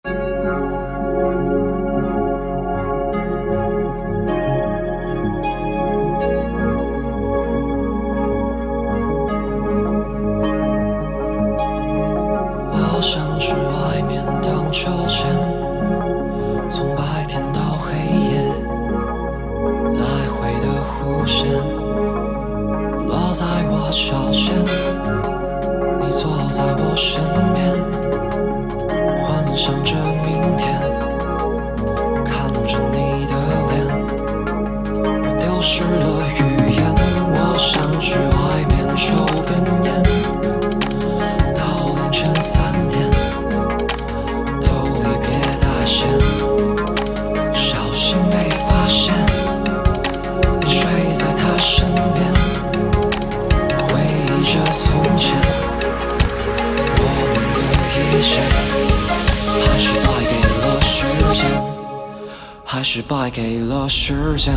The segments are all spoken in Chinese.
我想去外面荡秋千，从白天到黑夜，来回的弧线落在我脚尖，你坐在我身边，幻想着明天，看着你的脸，我丢失了语言。我想去外面抽根烟，到凌晨3点，兜里别带线，小心被发现，你睡在他身边，回忆着从前，我们的一切还是败给了时间，还是败给了时间。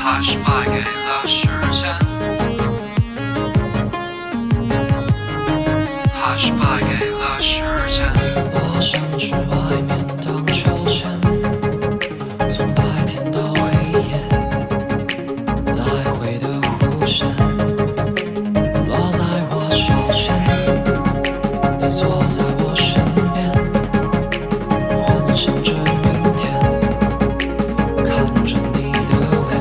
还是败给了时间，还是败给了时间。我想去外面荡秋千，从白天到黑夜，来回的弧线落在我脚尖，你坐在我身边，幻想着明天，看着你的脸，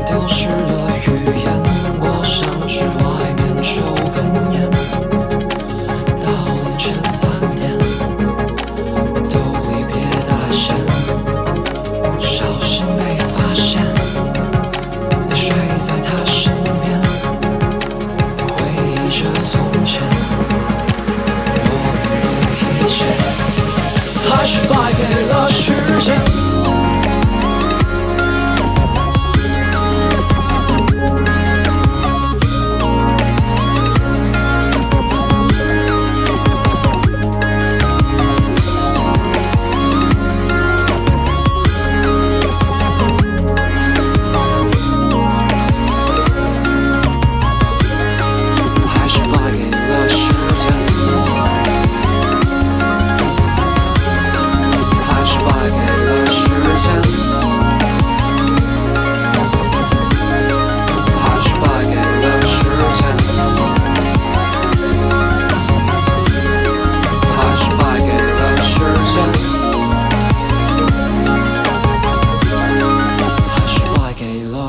丢失了语言。我想去外面抽根烟，到凌晨3点，兜里别带线，小心被发现，你睡在他身边，回忆着从前，我们的一切还是败给了时间。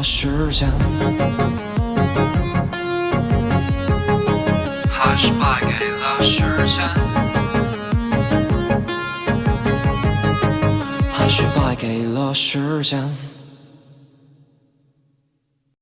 时间，还是败给了时间，还是败给了时间。